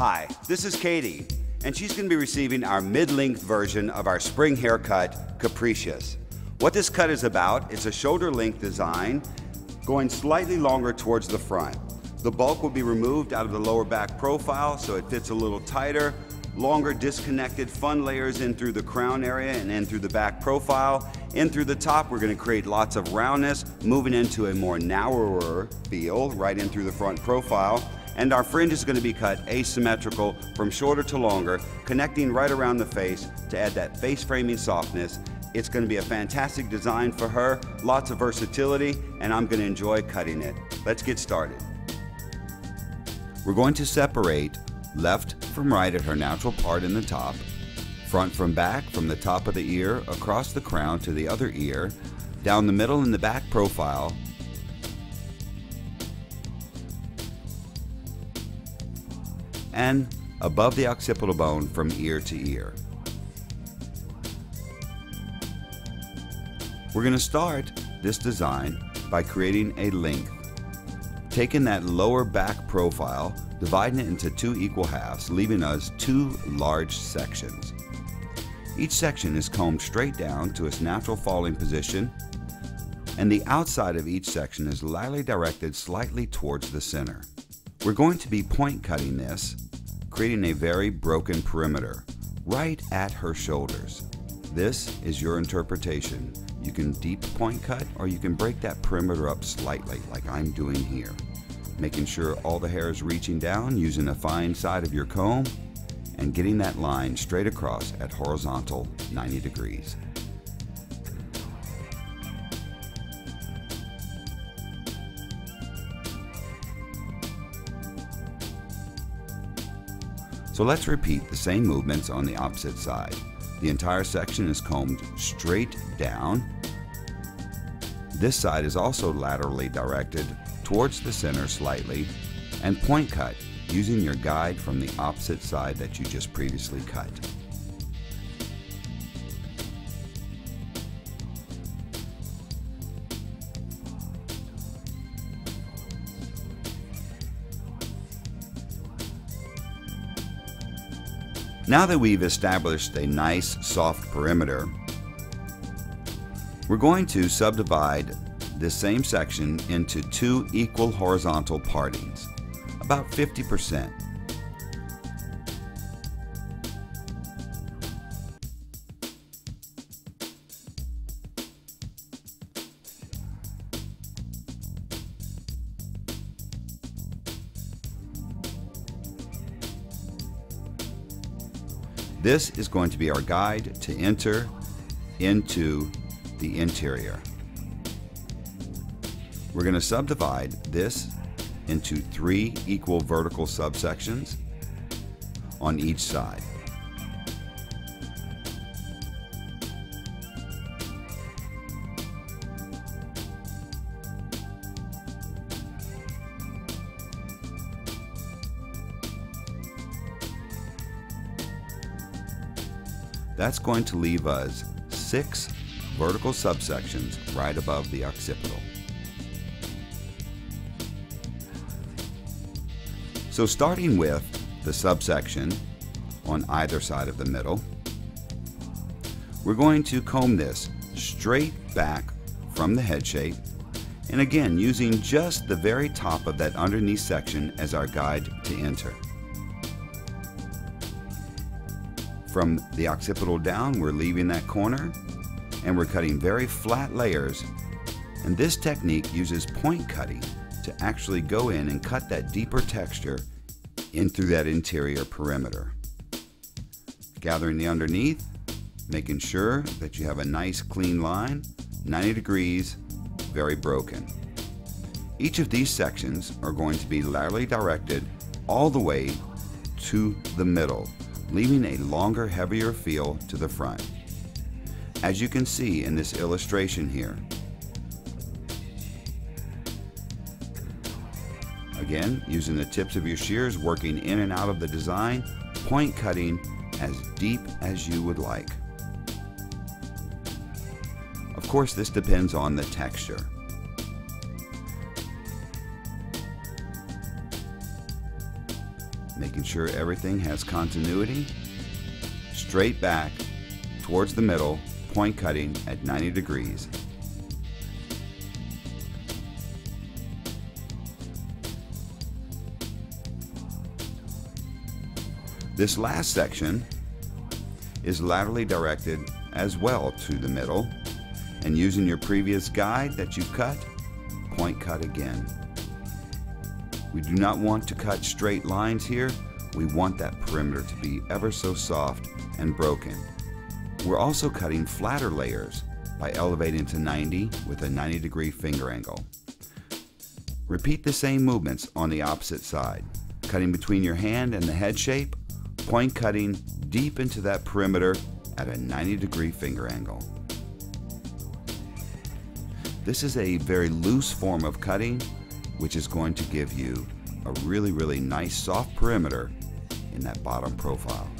Hi, this is Katie, and she's going to be receiving our mid-length version of our spring haircut, Capricious. What this cut is about, it's a shoulder-length design going slightly longer towards the front. The bulk will be removed out of the lower back profile so it fits a little tighter, longer disconnected fun layers in through the crown area and in through the back profile. In through the top, we're going to create lots of roundness, moving into a more narrower feel right in through the front profile. And our fringe is going to be cut asymmetrical from shorter to longer, connecting right around the face to add that face framing softness. It's going to be a fantastic design for her, lots of versatility, and I'm going to enjoy cutting it. Let's get started. We're going to separate left from right at her natural part in the top, front from back from the top of the ear across the crown to the other ear, down the middle in the back profile, and above the occipital bone from ear to ear. We're going to start this design by creating a length. Taking that lower back profile, dividing it into two equal halves, leaving us two large sections. Each section is combed straight down to its natural falling position, and the outside of each section is laterally directed slightly towards the center. We're going to be point cutting this, creating a very broken perimeter right at her shoulders. This is your interpretation. You can deep point cut, or you can break that perimeter up slightly like I'm doing here, making sure all the hair is reaching down using a fine side of your comb and getting that line straight across at horizontal 90 degrees. So let's repeat the same movements on the opposite side. The entire section is combed straight down. This side is also laterally directed towards the center slightly, and point cut using your guide from the opposite side that you just previously cut. Now that we've established a nice soft perimeter, we're going to subdivide this same section into two equal horizontal partings, about 50%. This is going to be our guide to enter into the interior. We're going to subdivide this into three equal vertical subsections on each side. That's going to leave us 6 vertical subsections right above the occipital. So starting with the subsection on either side of the middle, we're going to comb this straight back from the head shape, and again using just the very top of that underneath section as our guide to enter. From the occipital down, we're leaving that corner, and we're cutting very flat layers, and this technique uses point cutting to actually go in and cut that deeper texture in through that interior perimeter. Gathering the underneath, making sure that you have a nice clean line, 90 degrees, very broken. Each of these sections are going to be laterally directed all the way to the middle, leaving a longer, heavier feel to the front. As you can see in this illustration here. Again, using the tips of your shears, working in and out of the design, point cutting as deep as you would like. Of course, this depends on the texture. making sure everything has continuity. Straight back towards the middle, point cutting at 90 degrees. This last section is laterally directed as well to the middle, and using your previous guide that you cut, point cut again. We do not want to cut straight lines here. We want that perimeter to be ever so soft and broken. We're also cutting flatter layers by elevating to 90 with a 90-degree finger angle. Repeat the same movements on the opposite side, cutting between your hand and the head shape, point cutting deep into that perimeter at a 90-degree finger angle. This is a very loose form of cutting, which is going to give you a really nice soft perimeter in that bottom profile.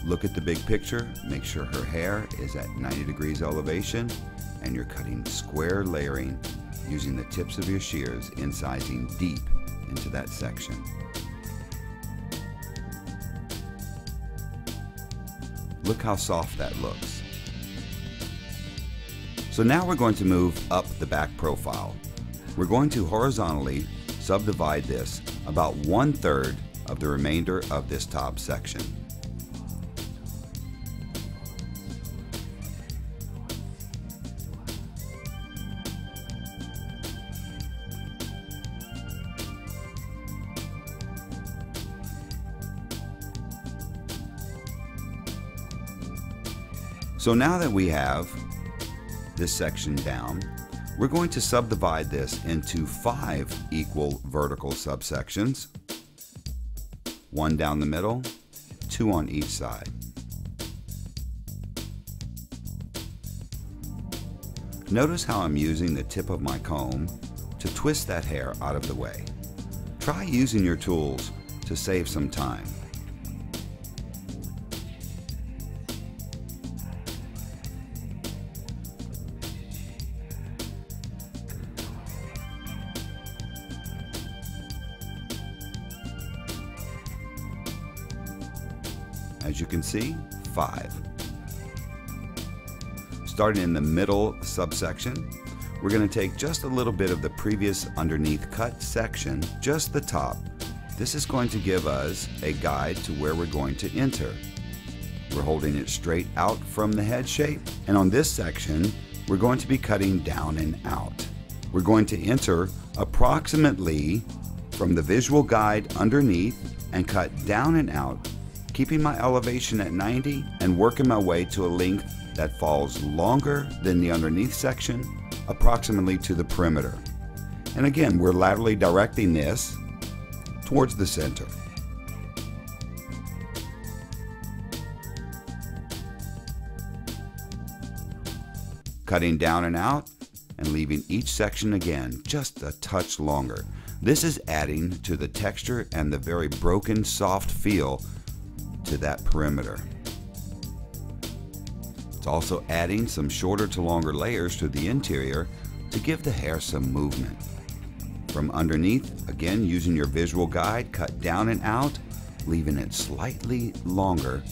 Look at the big picture, make sure her hair is at 90 degrees elevation, and you're cutting square layering using the tips of your shears, incising deep into that section. Look how soft that looks. So now we're going to move up the back profile. We're going to horizontally subdivide this about 1/3 of the remainder of this top section. So now that we have this section down, we're going to subdivide this into 5 equal vertical subsections, 1 down the middle, 2 on each side. Notice how I'm using the tip of my comb to twist that hair out of the way. Try using your tools to save some time. As you can see, 5. Starting in the middle subsection, we're going to take just a little bit of the previous underneath cut section, just the top. This is going to give us a guide to where we're going to enter. We're holding it straight out from the head shape, and on this section, we're going to be cutting down and out. We're going to enter approximately from the visual guide underneath and cut down and out, keeping my elevation at 90 and working my way to a length that falls longer than the underneath section, approximately to the perimeter. And again, we're laterally directing this towards the center. Cutting down and out and leaving each section again just a touch longer. This is adding to the texture and the very broken, soft feel to that perimeter. It's also adding some shorter to longer layers to the interior to give the hair some movement. From underneath, again using your visual guide, cut down and out, leaving it slightly longer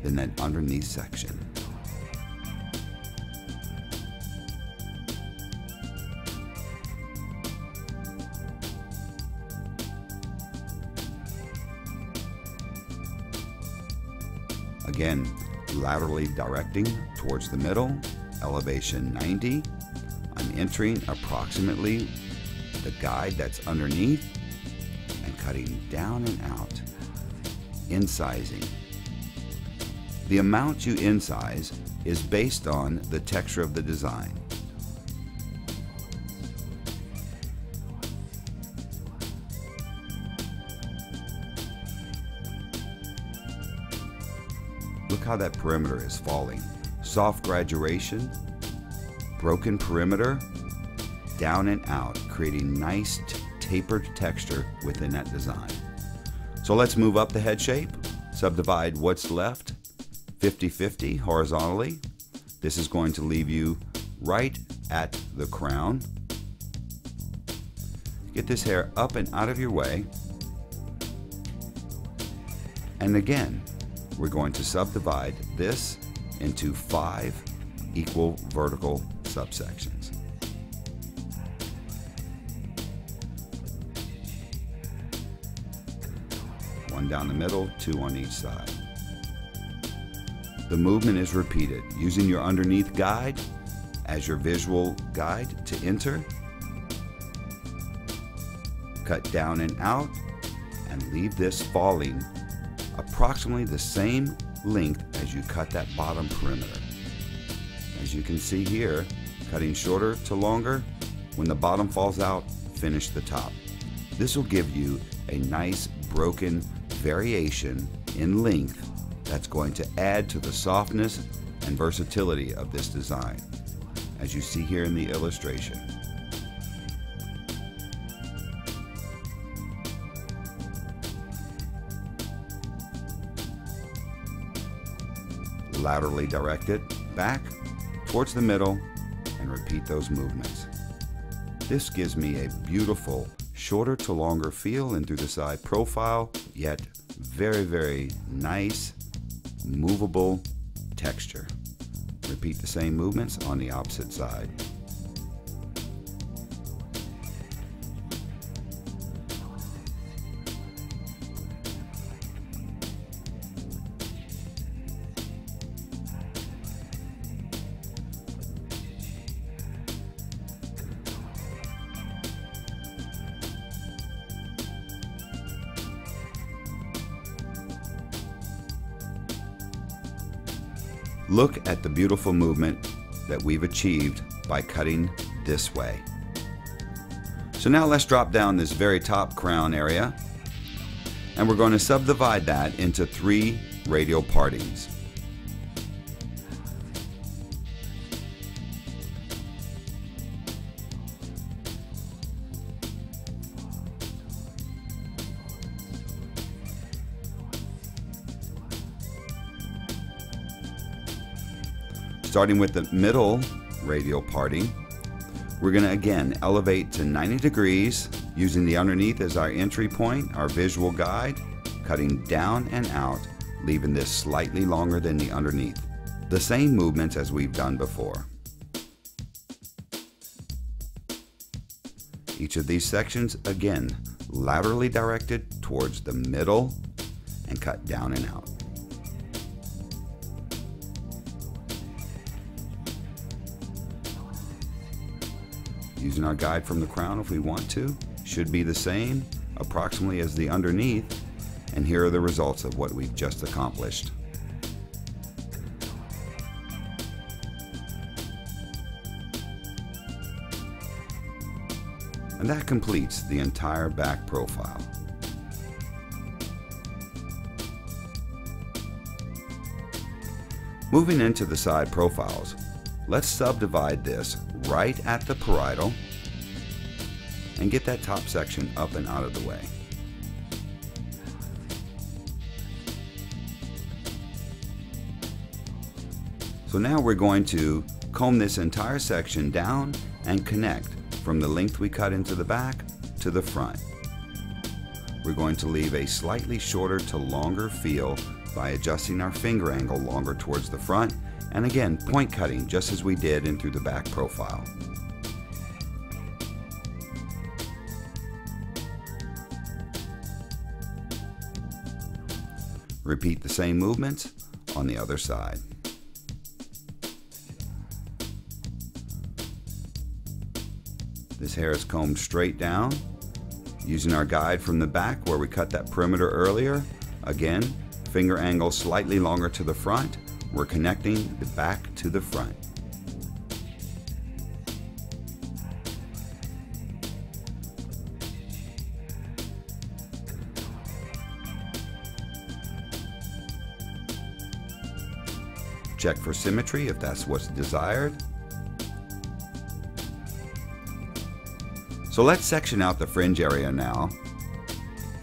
than that underneath section. Again, laterally directing towards the middle, elevation 90. I'm entering approximately the guide that's underneath and cutting down and out, incising. The amount you incise is based on the texture of the design. Look how that perimeter is falling. Soft graduation, broken perimeter, down and out, creating nice tapered texture within that design. So let's move up the head shape, subdivide what's left 50-50 horizontally. This is going to leave you right at the crown. Get this hair up and out of your way. And again, we're going to subdivide this into 5 equal vertical subsections. One down the middle, 2 on each side. The movement is repeated using your underneath guide as your visual guide to enter. Cut down and out and leave this falling approximately the same length as you cut that bottom perimeter. As you can see here, cutting shorter to longer, when the bottom falls out, finish the top. This will give you a nice broken variation in length that's going to add to the softness and versatility of this design, as you see here in the illustration. Laterally direct it back towards the middle and repeat those movements. This gives me a beautiful shorter to longer feel in through the side profile, yet very, very nice movable texture. Repeat the same movements on the opposite side. Look at the beautiful movement that we've achieved by cutting this way. So now let's drop down this very top crown area, and we're going to subdivide that into 3 radial partings. Starting with the middle radial parting, we're going to again elevate to 90 degrees using the underneath as our entry point, our visual guide, cutting down and out, leaving this slightly longer than the underneath. The same movements as we've done before. Each of these sections, again, laterally directed towards the middle and cut down and out. Using our guide from the crown if we want to, should be the same approximately as the underneath, and here are the results of what we've just accomplished. And that completes the entire back profile. Moving into the side profiles, let's subdivide this right at the parietal and get that top section up and out of the way. So now we're going to comb this entire section down and connect from the length we cut into the back to the front. We're going to leave a slightly shorter to longer feel by adjusting our finger angle longer towards the front, and again, point cutting just as we did in through the back profile. Repeat the same movements on the other side. This hair is combed straight down, using our guide from the back where we cut that perimeter earlier. Again, finger angle slightly longer to the front. We're connecting the back to the front. Check for symmetry if that's what's desired. So let's section out the fringe area now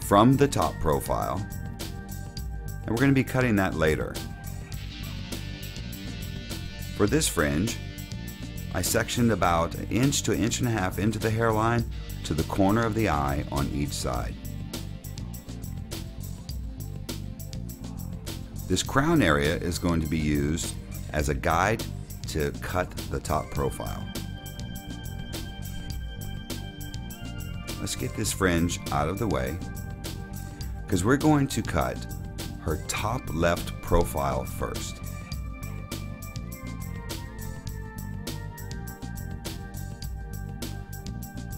from the top profile, and we're going to be cutting that later. For this fringe, I sectioned about 1 to 1.5 inches into the hairline to the corner of the eye on each side. This crown area is going to be used as a guide to cut the top profile. Let's get this fringe out of the way because we're going to cut her top left profile first.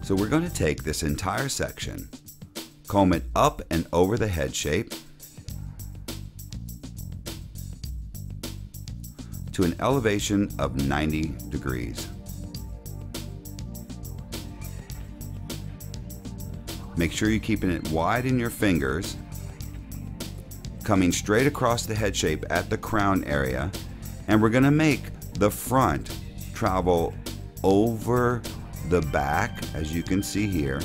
So we're going to take this entire section, comb it up and over the head shape to an elevation of 90 degrees. Make sure you're keeping it wide in your fingers, coming straight across the head shape at the crown area, and we're going to make the front travel over the back, as you can see here.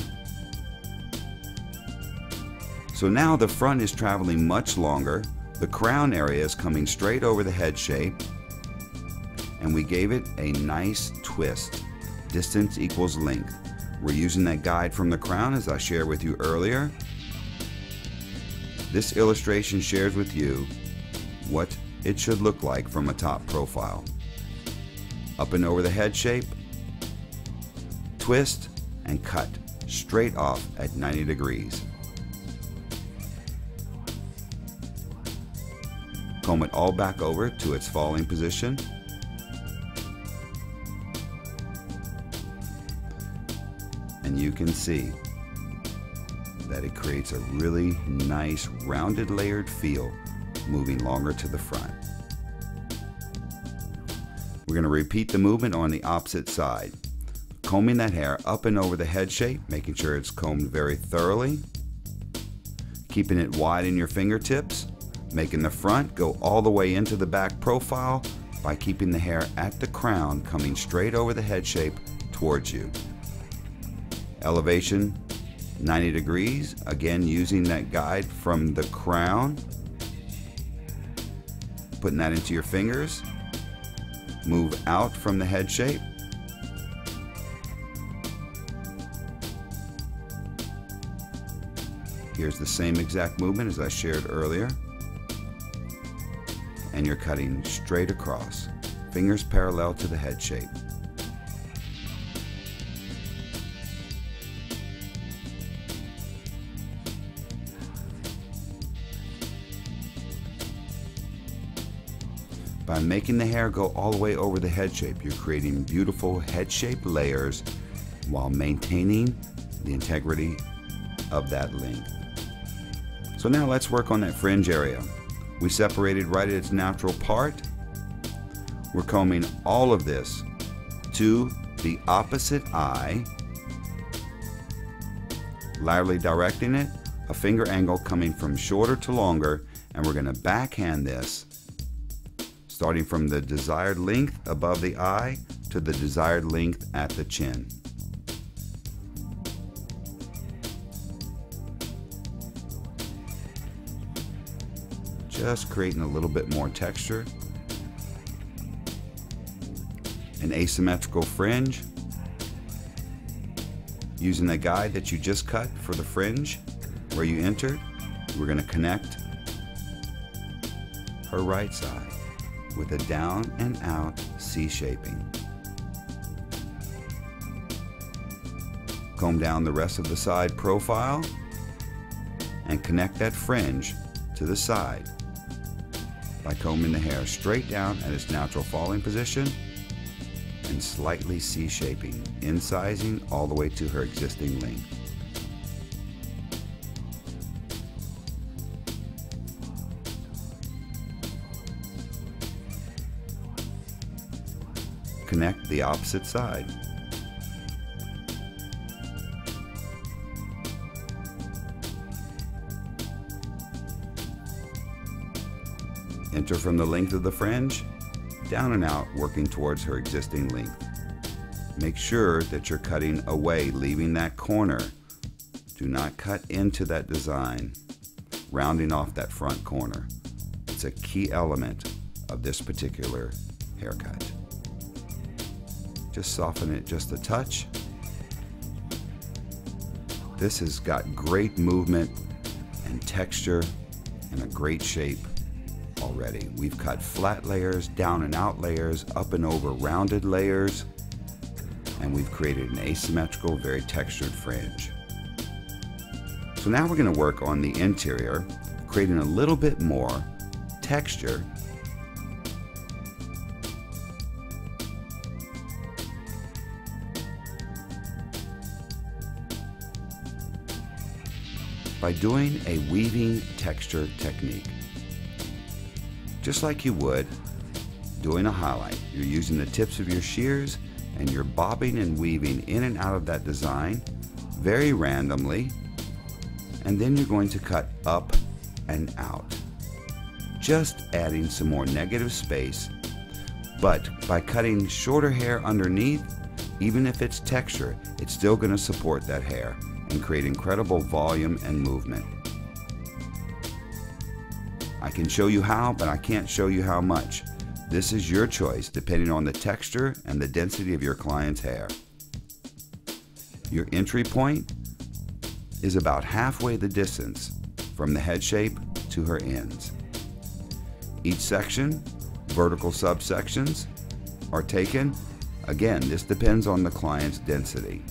So now the front is traveling much longer, the crown area is coming straight over the head shape, and we gave it a nice twist. Distance equals length. We're using that guide from the crown as I shared with you earlier. This illustration shares with you what it should look like from a top profile. Up and over the head shape, twist and cut straight off at 90 degrees. Comb it all back over to its falling position. And you can see that it creates a really nice rounded layered feel moving longer to the front. We're going to repeat the movement on the opposite side. Combing that hair up and over the head shape, making sure it's combed very thoroughly. Keeping it wide in your fingertips, making the front go all the way into the back profile by keeping the hair at the crown coming straight over the head shape towards you. Elevation 90 degrees, again using that guide from the crown. Putting that into your fingers. Move out from the head shape. Here's the same exact movement as I shared earlier. And you're cutting straight across, fingers parallel to the head shape. By making the hair go all the way over the head shape, you're creating beautiful head shape layers while maintaining the integrity of that length. So now let's work on that fringe area. We separated right at its natural part. We're combing all of this to the opposite eye, laterally directing it, a finger angle coming from shorter to longer, and we're going to backhand this starting from the desired length above the eye to the desired length at the chin. Just creating a little bit more texture. An asymmetrical fringe. Using the guide that you just cut for the fringe where you entered, we're going to connect her right side with a down and out C shaping. Comb down the rest of the side profile and connect that fringe to the side by combing the hair straight down at its natural falling position and slightly C shaping, incising all the way to her existing length. Connect the opposite side. Enter from the length of the fringe, down and out, working towards her existing length. Make sure that you're cutting away, leaving that corner. Do not cut into that design, rounding off that front corner. It's a key element of this particular haircut. Just soften it just a touch. This has got great movement and texture and a great shape already. We've cut flat layers, down and out layers, up and over rounded layers, and we've created an asymmetrical, very textured fringe. So now we're going to work on the interior, creating a little bit more texture by doing a weaving texture technique. Just like you would doing a highlight. You're using the tips of your shears and you're bobbing and weaving in and out of that design very randomly, and then you're going to cut up and out, just adding some more negative space. But by cutting shorter hair underneath, even if it's texture, it's still going to support that hair and create incredible volume and movement. I can show you how, but I can't show you how much. This is your choice depending on the texture and the density of your client's hair. Your entry point is about halfway the distance from the head shape to her ends. Each section, vertical subsections, are taken. Again, this depends on the client's density.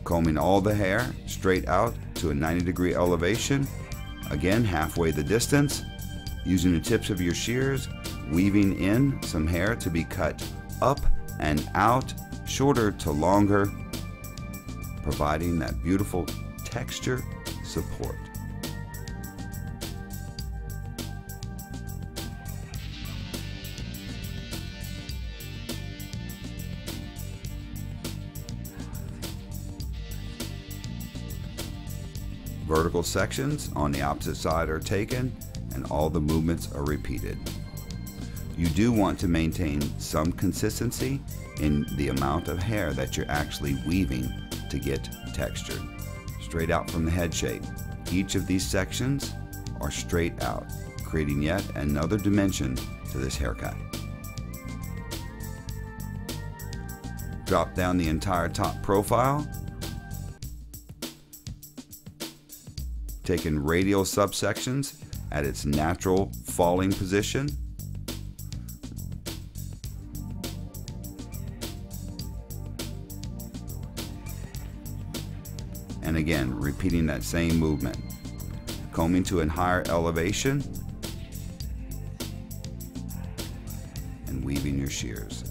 Combing all the hair straight out to a 90-degree elevation, again halfway the distance, using the tips of your shears, weaving in some hair to be cut up and out, shorter to longer, providing that beautiful texture support. Vertical sections on the opposite side are taken and all the movements are repeated. You do want to maintain some consistency in the amount of hair that you're actually weaving to get textured. Straight out from the head shape. Each of these sections are straight out, creating yet another dimension to this haircut. Drop down the entire top profile, taking radial subsections at its natural falling position. And again, repeating that same movement. Combing to a higher elevation and weaving your shears.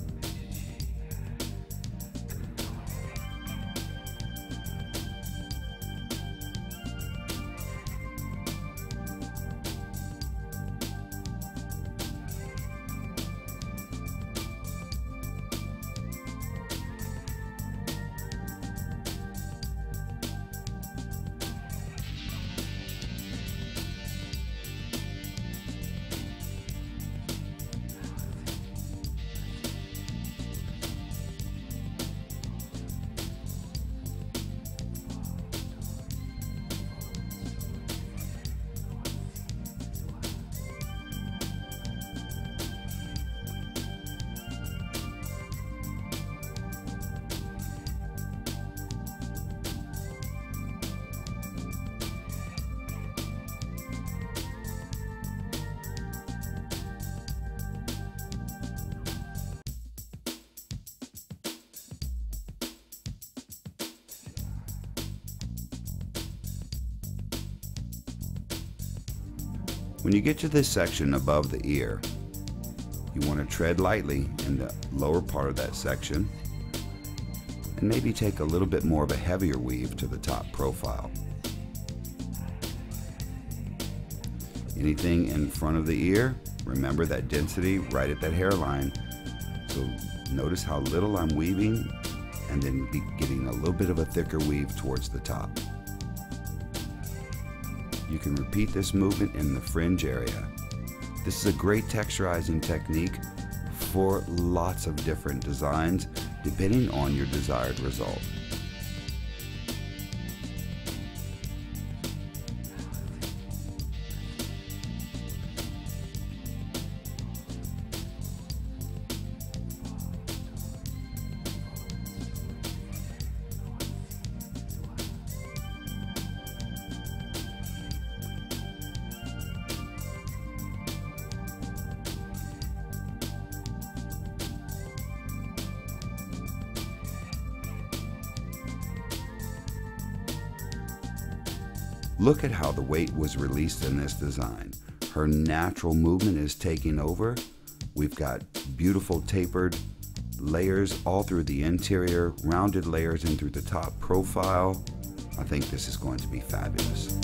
When you get to this section above the ear, you want to tread lightly in the lower part of that section and maybe take a little bit more of a heavier weave to the top profile. Anything in front of the ear, remember that density right at that hairline. So notice how little I'm weaving and then getting a little bit of a thicker weave towards the top. You can repeat this movement in the fringe area. This is a great texturizing technique for lots of different designs depending on your desired result. Look at how the weight was released in this design. Her natural movement is taking over. We've got beautiful tapered layers all through the interior, rounded layers in through the top profile. I think this is going to be fabulous.